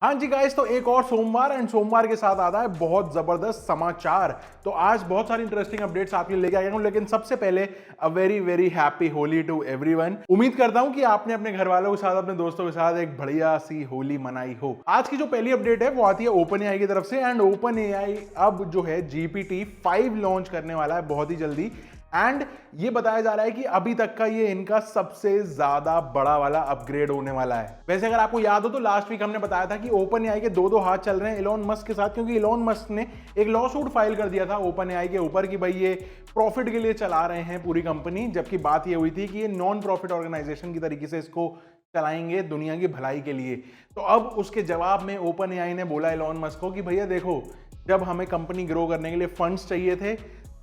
हाँ जी गाइस, तो एक और सोमवार एंड सोमवार के साथ आता है बहुत जबरदस्त समाचार। तो आज बहुत सारी इंटरेस्टिंग अपडेट्स आपके लिए लेके आया हूं, लेकिन सबसे पहले a very very happy Holi to everyone. उम्मीद करता हूं कि आपने अपने घर वालों के साथ, अपने दोस्तों के साथ एक बढ़िया सी होली मनाई हो। आज की जो पहली अपडेट है वो आती है ओपन एआई की तरफ से, एंड ओपन एआई अब जो है जीपीटी 5 लॉन्च करने वाला है बहुत ही जल्दी। एंड ये बताया जा रहा है कि अभी तक का ये इनका सबसे ज्यादा बड़ा वाला अपग्रेड होने वाला है। वैसे अगर आपको याद हो तो लास्ट वीक हमने बताया था कि ओपन एआई के दो हाथ चल रहे हैं इलॉन मस्क के साथ, क्योंकि इलॉन मस्क ने एक लॉ सूट फाइल कर दिया था ओपन एआई के ऊपर कि भाई ये प्रॉफिट के लिए चला रहे हैं पूरी कंपनी, जबकि बात ये हुई थी कि ये नॉन प्रॉफिट ऑर्गेनाइजेशन की तरीके से इसको चलाएंगे दुनिया की भलाई के लिए। तो अब उसके जवाब में ओपन एआई ने बोला इलॉन मस्क को कि भैया देखो, जब हमें कंपनी ग्रो करने के लिए फंड्स चाहिए थे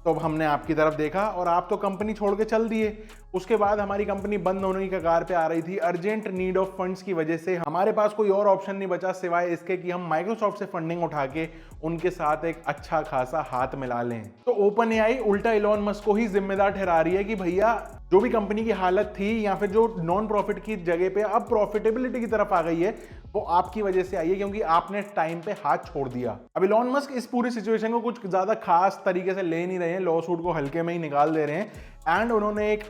तो अब हमने आपकी तरफ देखा और आप तो कंपनी छोड़ के चल दिए। उसके बाद हमारी कंपनी बंद होने की कगार पे आ रही थी, अर्जेंट नीड ऑफ फंड्स की वजह से हमारे पास कोई और ऑप्शन नहीं बचा सिवाय इसके कि हम माइक्रोसॉफ्ट से फंडिंग उठा के उनके साथ एक अच्छा खासा हाथ मिला लें। तो ओपन एआई उल्टा इलॉन मस्क को ही जिम्मेदार ठहरा रही है कि भैया जो भी कंपनी की हालत थी या फिर जो नॉन प्रॉफिट की जगह पे अब प्रॉफिटेबिलिटी की तरफ आ गई है, वो आपकी वजह से आई है, क्योंकि आपने टाइम पे हाथ छोड़ दिया। अब इलॉन मस्क इस पूरी सिचुएशन को कुछ ज्यादा खास तरीके से ले नहीं रहे हैं, लॉ सूट को हल्के में ही निकाल दे रहे हैं। एंड उन्होंने एक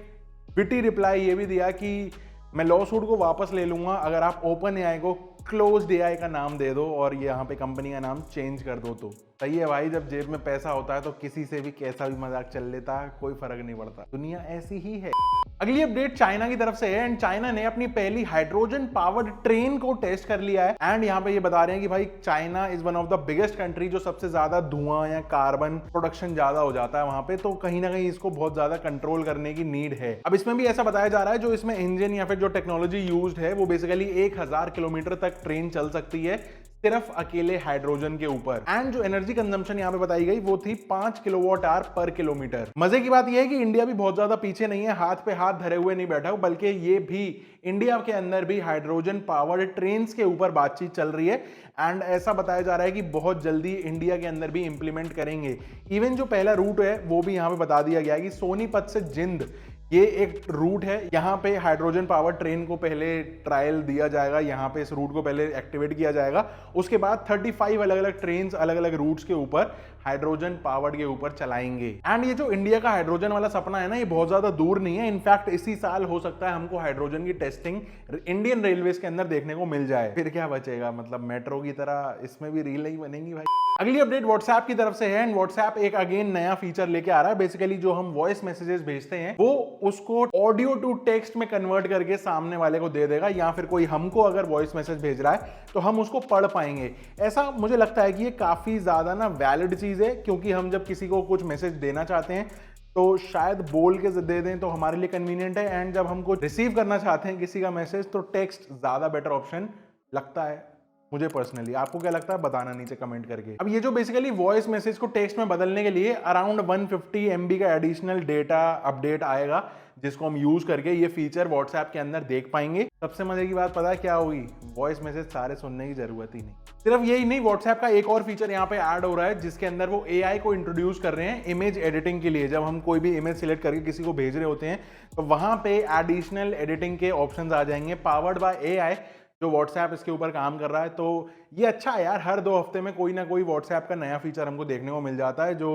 विटी रिप्लाई ये भी दिया कि मैं लॉ सूट को वापस ले लूंगा अगर आप ओपन एआई को क्लोज्ड एआई का नाम दे दो और यहाँ पे कंपनी का नाम चेंज कर दो। तो सही है भाई, जब जेब में पैसा होता है तो किसी से भी कैसा भी मजाक चल लेता है, कोई फर्क नहीं पड़ता, दुनिया ऐसी ही है। अगली अपडेट चाइना की तरफ से है, एंड चाइना ने अपनी पहली हाइड्रोजन पावर्ड ट्रेन को टेस्ट कर लिया है। एंड यहाँ पे ये बता रहे हैं कि भाई China is one of the biggest country, जो सबसे ज्यादा धुआं या कार्बन प्रोडक्शन ज्यादा हो जाता है वहां पे, तो कहीं ना कहीं इसको बहुत ज्यादा कंट्रोल करने की नीड है। अब इसमें भी ऐसा बताया जा रहा है जो इसमें इंजन या फिर जो टेक्नोलॉजी यूज्ड है वो बेसिकली 1000 किलोमीटर तक ट्रेन चल सकती है सिर्फ अकेले हाइड्रोजन के ऊपर। एंड जो एनर्जी कंजम्पशन यहाँ पे बताई गई वो थी 5 किलोवाट आवर पर किलोमीटर। मजे की बात यह है कि इंडिया भी बहुत ज्यादा पीछे नहीं है, हाथ पे हाथ धरे हुए नहीं बैठा, बल्कि ये भी इंडिया के अंदर भी हाइड्रोजन पावर्ड ट्रेन के ऊपर बातचीत चल रही है। एंड ऐसा बताया जा रहा है कि बहुत जल्दी इंडिया के अंदर भी इंप्लीमेंट करेंगे। इवन जो पहला रूट है वो भी यहाँ पे बता दिया गया है कि सोनीपत से जिंद ये एक रूट है, यहाँ पे हाइड्रोजन पावर ट्रेन को पहले ट्रायल दिया जाएगा, यहाँ पे इस रूट को पहले एक्टिवेट किया जाएगा। उसके बाद 35 अलग अलग ट्रेन अलग अलग रूट्स के ऊपर हाइड्रोजन पावर्ड के ऊपर चलाएंगे। एंड ये जो इंडिया का हाइड्रोजन वाला सपना है ना, ये बहुत ज्यादा दूर नहीं है। इनफैक्ट इसी साल हो सकता है हमको हाइड्रोजन की टेस्टिंग इंडियन रेलवेज के अंदर देखने को मिल जाए। फिर क्या बचेगा, मतलब मेट्रो की तरह इसमें भी रील नहीं बनेंगी भाई। अगली अपडेट व्हाट्सएप की तरफ से है, एंड व्हाट्सएप एक अगेन नया फीचर लेके आ रहा है। बेसिकली जो हम वॉइस मैसेजेस भेजते हैं वो उसको ऑडियो टू टेक्स्ट में कन्वर्ट करके सामने वाले को दे देगा, या फिर कोई हमको अगर वॉइस मैसेज भेज रहा है तो हम उसको पढ़ पाएंगे। ऐसा मुझे लगता है कि ये काफी ज्यादा ना वैलिड चीज है, क्योंकि हम जब किसी को कुछ मैसेज देना चाहते हैं तो शायद बोल के दे दें तो हमारे लिए कन्वीनियंट है, एंड जब हमको रिसीव करना चाहते हैं किसी का मैसेज तो टेक्स्ट ज्यादा बेटर ऑप्शन लगता है मुझे पर्सनली। आपको क्या लगता है बताना नीचे कमेंट करके। अब ये जो बेसिकली वॉइस मैसेज को टेक्स्ट में बदलने के लिए अराउंड 150 MB का एडिशनल डेटा अपडेट आएगा, जिसको हम यूज करके ये फीचर व्हाट्सएप के अंदर देख पाएंगे। सबसे मजे की बात पता है क्या होगी, वॉइस मैसेज सारे सुनने की जरूरत ही नहीं। सिर्फ यही नहीं, व्हाट्सएप का एक और फीचर यहाँ पे ऐड हो रहा है जिसके अंदर वो एआई को इंट्रोड्यूस कर रहे हैं इमेज एडिटिंग के लिए। जब हम कोई भी इमेज सिलेक्ट करके किसी को भेज रहे होते हैं तो वहां पे एडिशनल एडिटिंग के ऑप्शंस आ जाएंगे पावर्ड बाय एआई, जो व्हाट्सएप इसके ऊपर काम कर रहा है। तो ये अच्छा है यार, हर 2 हफ्ते में कोई ना कोई व्हाट्सएप का नया फीचर हमको देखने को मिल जाता है जो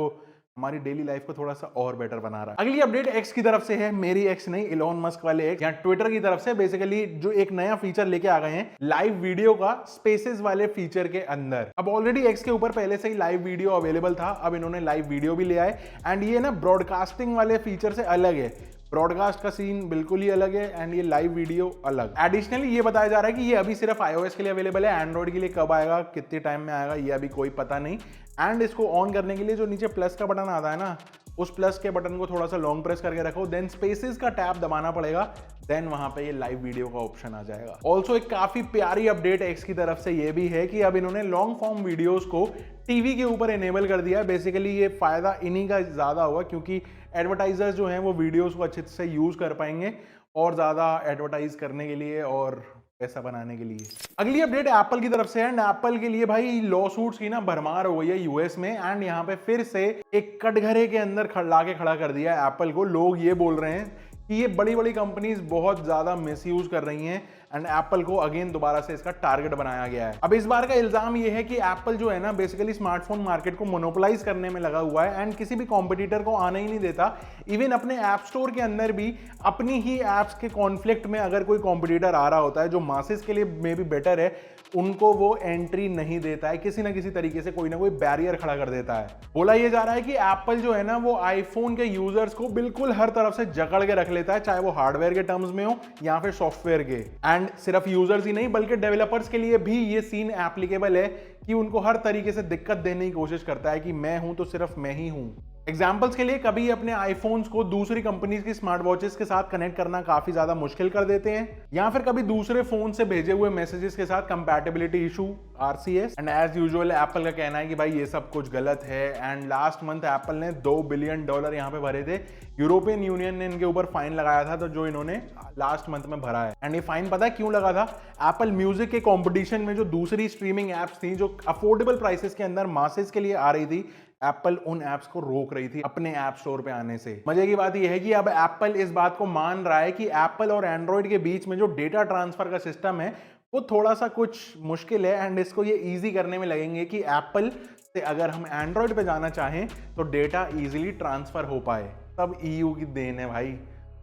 हमारी डेली लाइफ को थोड़ा सा और बेटर बना रहा है। अगली अपडेट एक्स की तरफ से है, मेरी एक्स नहीं, इलॉन मस्क वाले एक्स, या ट्विटर की तरफ से। बेसिकली जो एक नया फीचर लेके आ गए हैं लाइव वीडियो का स्पेसेस वाले फीचर के अंदर। अब ऑलरेडी एक्स के ऊपर पहले से ही लाइव वीडियो अवेलेबल था, अब इन्होंने लाइव वीडियो भी ले आए। एंड ये ना ब्रॉडकास्टिंग वाले फीचर से अलग है, ब्रॉडकास्ट का सीन बिल्कुल ही अलग है एंड ये लाइव वीडियो अलग। एडिशनली ये बताया जा रहा है कि ये अभी सिर्फ iOS के लिए अवेलेबल है, एंड्रॉइड के लिए कब आएगा, कितने टाइम में आएगा, ये अभी कोई पता नहीं। एंड इसको ऑन करने के लिए जो नीचे प्लस का बटन आता है ना, उस प्लस के बटन को थोड़ा सा लॉन्ग प्रेस करके रखो, देन स्पेसेस का टैब दबाना पड़ेगा, देन वहां पे ये लाइव वीडियो का ऑप्शन आ जाएगा। ऑल्सो एक काफी प्यारी अपडेट एक्स की तरफ से ये भी है कि अब इन्होंने लॉन्ग फॉर्म वीडियोस को टीवी के ऊपर इनेबल कर दिया है। बेसिकली ये फायदा इन्हीं का ज्यादा होगा, क्योंकि एडवर्टाइजर्स जो हैं वो वीडियोस को अच्छे से यूज कर पाएंगे और ज्यादा एडवर्टाइज करने के लिए और पैसा बनाने के लिए। अगली अपडेट एप्पल की तरफ से है, एंड एप्पल के लिए भाई लॉ सूट्स की ना भरमार हो गई है यूएस में। एंड यहाँ पे फिर से एक कटघरे के अंदर लाके खड़ा कर दिया है एप्पल को। लोग ये बोल रहे हैं कि ये बड़ी बड़ी कंपनीज बहुत ज्यादा मिसयूज कर रही हैं एंड एप्पल को अगेन दोबारा से इसका टारगेट बनाया गया है। अब इस बार का इल्जाम ये है कि एप्पल जो है ना बेसिकली स्मार्टफोन मार्केट को मोनोपोलाइज करने में लगा हुआ है एंड किसी भी कॉम्पिटिटर को आने ही नहीं देता। इवन अपने ऐप स्टोर के अंदर भी अपनी ही एप्स के कॉन्फ्लिक्ट में अगर कोई कॉम्पिटिटर आ रहा होता है जो मासेस के लिए मे बी बेटर है, उनको वो एंट्री नहीं देता है, किसी ना किसी तरीके से कोई ना कोई बैरियर खड़ा कर देता है। बोला ये जा रहा है कि एप्पल जो है ना वो आईफोन के यूजर्स को बिल्कुल हर तरफ से जकड़ के रख लेता है, चाहे वो हार्डवेयर के टर्म्स में हो या फिर सॉफ्टवेयर के। एंड सिर्फ यूजर्स ही नहीं बल्कि डेवलपर्स के लिए भी ये सीन एप्लीकेबल है कि उनको हर तरीके से दिक्कत देने की कोशिश करता है कि मैं हूं तो सिर्फ मैं ही हूं। एग्जाम्पल्स के लिए कभी अपने आईफोन्स को दूसरी कंपनीज की स्मार्ट वॉचेस के साथ कनेक्ट करना काफी ज्यादा मुश्किल कर देते हैं, या फिर कभी दूसरे फोन से भेजे हुए मैसेजेस के साथ compatibility issue RCS। And as usual Apple का कहना है कि भाई ये सब कुछ गलत है। एंड लास्ट मंथ एप्पल ने $2 बिलियन यहाँ पे भरे थे। यूरोपियन यूनियन ने इनके ऊपर फाइन लगाया था, तो जो इन्होंने लास्ट मंथ में भरा है। एंड ये फाइन पता है क्यों लगा था? एप्पल म्यूजिक के कंपटीशन में जो दूसरी स्ट्रीमिंग एप्स थी जो अफोर्डेबल प्राइसेस के अंदर मासेस के लिए आ रही थी, एप्पल उन एप्स को रोक रही थी अपने ऐप स्टोर पे आने से। मजे की बात यह है कि अब एप्पल इस बात को मान रहा है कि एप्पल और एंड्रॉइड के बीच में जो डेटा ट्रांसफर का सिस्टम है वो थोड़ा सा कुछ मुश्किल है एंड इसको ये इजी करने में लगेंगे कि एप्पल से अगर हम एंड्रॉइड पे जाना चाहें तो डेटा इजीली ट्रांसफर हो पाए। तब EU की देन है भाई,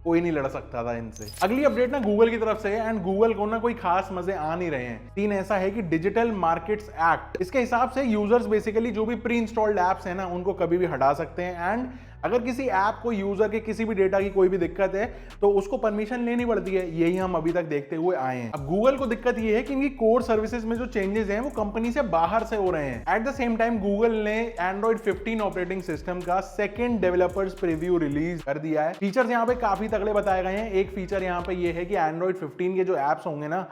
कोई नहीं लड़ सकता था इनसे। अगली अपडेट ना गूगल की तरफ से है एंड गूगल को ना कोई खास मजे आ नहीं रहे हैं। सीन ऐसा है कि डिजिटल मार्केट्स एक्ट, इसके हिसाब से यूजर्स बेसिकली जो भी प्री इंस्टॉल्ड एप्स है ना उनको कभी भी हटा सकते हैं। एंड अगर किसी ऐप को यूजर के किसी भी डेटा की कोई भी दिक्कत है तो उसको परमिशन लेनी पड़ती है। यही हम अभी तक देखते हुए आए हैं। अब गूगल को दिक्कत ये है कि इनकी कोर सर्विसेज में जो चेंजेस हैं वो कंपनी से बाहर से हो रहे हैं। At the same time Google ने एंड्रॉइड 15 ऑपरेटिंग सिस्टम का सेकंड डेवलपर्स प्रीव्यू रिलीज कर दिया है। फीचर्स यहाँ पे काफी तगड़े बताए गए हैं। एक फीचर यहाँ पे ये है कि एंड्रॉइड 15 के जो एप्स होंगे ना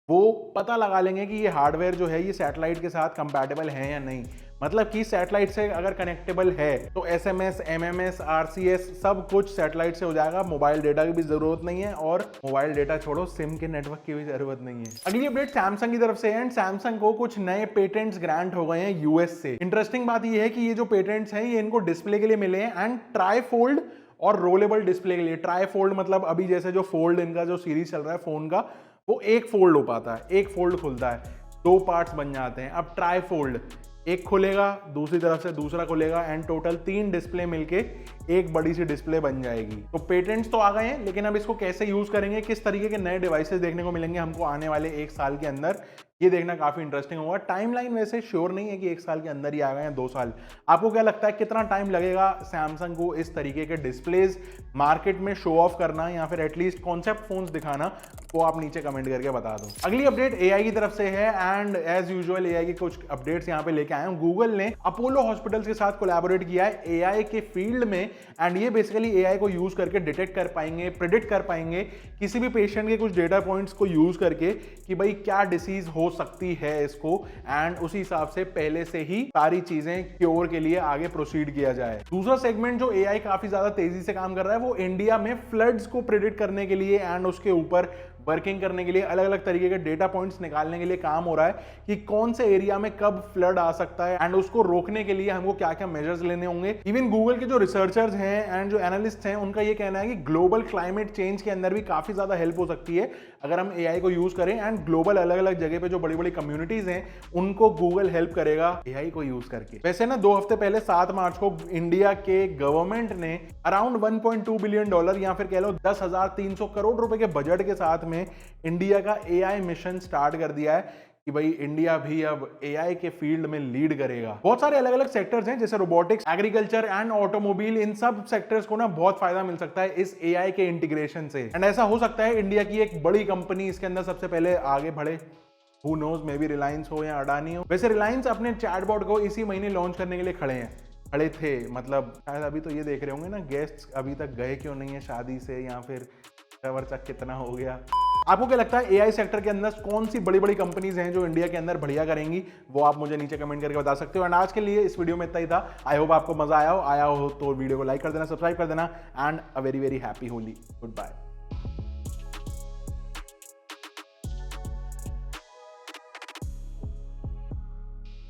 वो पता लगा लेंगे कि ये हार्डवेयर जो है ये सैटेलाइट के साथ कंपैटिबल है या नहीं। मतलब कि सैटेलाइट से अगर कनेक्टेबल है तो SMS, MMS, RCS सब कुछ सैटेलाइट से हो जाएगा। मोबाइल डेटा की भी जरूरत नहीं है और मोबाइल डेटा छोड़ो सिम के नेटवर्क की भी जरूरत नहीं है। अगली अपडेट सैमसंग की तरफ से है एंड सैमसंग को कुछ नए पेटेंट्स ग्रांट हो गए हैं US से। इंटरेस्टिंग बात यह है कि ये जो पेटेंट्स हैं ये इनको डिस्प्ले के लिए मिले हैं एंड ट्राईफोल्ड और रोलेबल डिस्प्ले के लिए। ट्राईफोल्ड मतलब अभी जैसे जो फोल्ड इनका जो सीरीज चल रहा है फोन का वो एक फोल्ड हो पाता है, एक फोल्ड खुलता है, 2 पार्ट्स बन जाते हैं। अब ट्राईफोल्ड एक खुलेगा दूसरी तरफ से दूसरा खुलेगा एंड टोटल 3 डिस्प्ले मिलके एक बड़ी सी डिस्प्ले बन जाएगी। तो पेटेंट्स तो आ गए हैं लेकिन अब इसको कैसे यूज करेंगे, किस तरीके के नए डिवाइसेस देखने को मिलेंगे हमको आने वाले 1 साल के अंदर, ये देखना काफी इंटरेस्टिंग होगा। टाइमलाइन वैसे श्योर नहीं है कि 1 साल के अंदर ही आ गए या 2 साल। आपको क्या लगता है कितना टाइम लगेगा सैमसंग को इस तरीके के डिस्प्लेज मार्केट में शो ऑफ करना या फिर एटलीस्ट कॉन्सेप्ट फोन्स दिखाना, वो आप नीचे कमेंट करके बता दो। अगली अपडेट AI की तरफ से है एंड एज यूजुअल AI की कुछ अपडेट्स यहाँ पे लेके आए हूँ। गूगल ने अपोलो हॉस्पिटल्स के साथ कोलैबोरेट किया है AI के फील्ड में एंड ये बेसिकली AI को यूज करके डिटेक्ट कर पाएंगे, प्रेडिक्ट कर पाएंगे किसी भी पेशेंट के कुछ डेटा पॉइंट्स को यूज करके कि भाई क्या डिसीज हो सकती है इसको, एंड उसी हिसाब से पहले से ही सारी चीजें क्योर के लिए आगे प्रोसीड किया जाए। दूसरा सेगमेंट जो AI काफी ज्यादा तेजी से काम कर रहा है वो इंडिया में फ्लड्स को प्रेडिक्ट करने के लिए एंड उसके ऊपर वर्किंग करने के लिए अलग अलग तरीके के डेटा पॉइंट्स निकालने के लिए काम हो रहा है कि कौन से एरिया में कब फ्लड आ सकता है एंड उसको रोकने के लिए हमको क्या क्या मेजर्स लेने होंगे। इवन गूगल के जो रिसर्चर्स हैं एंड जो एनालिस्ट हैं उनका ये कहना है कि ग्लोबल क्लाइमेट चेंज के अंदर भी काफी ज्यादा हेल्प हो सकती है अगर हम AI को यूज करें एंड ग्लोबल अलग अलग जगह पे जो बड़ी बड़ी कम्युनिटीज हैं उनको गूगल हेल्प करेगा AI को यूज करके। वैसे ना 2 हफ्ते पहले 7 मार्च को इंडिया के गवर्नमेंट ने अराउंड $1.2 बिलियन या फिर कह लो 10,300 करोड़ रुपए के बजट के साथ में इंडिया का AI मिशन स्टार्ट कर दिया है कि भाई इंडिया भी अब AI के फील्ड में लीड करेगा। बहुत सारे अलग अलग सेक्टर्स हैं जैसे रोबोटिक्स, एग्रीकल्चर एंड ऑटोमोबाइल, इन सब सेक्टर्स को ना बहुत फायदा मिल सकता है इस AI के इंटीग्रेशन से एंड ऐसा हो सकता है इंडिया की एक बड़ी कंपनी इसके अंदर सबसे पहले आगे बढ़े। Who knows, may be Reliance हो या अडानी हो। वैसे रिलायंस अपने चैटबॉट को इसी महीने लॉन्च करने के लिए खड़े थे, मतलब शायद अभी तो ये देख रहे होंगे ना गेस्ट अभी तक गए क्यों नहीं है शादी से या फिर खर्चा कितना हो गया। आपको क्या लगता है AI सेक्टर के अंदर कौन सी बड़ी बड़ी कंपनीज हैं जो इंडिया के अंदर बढ़िया करेंगी, वो आप मुझे नीचे कमेंट करके बता सकते हो। एंड आज के लिए इस वीडियो में इतना ही था। आई होप आपको मजा आया हो तो वीडियो को लाइक कर देना, सब्सक्राइब कर देना and a very very happy Holi. Good bye.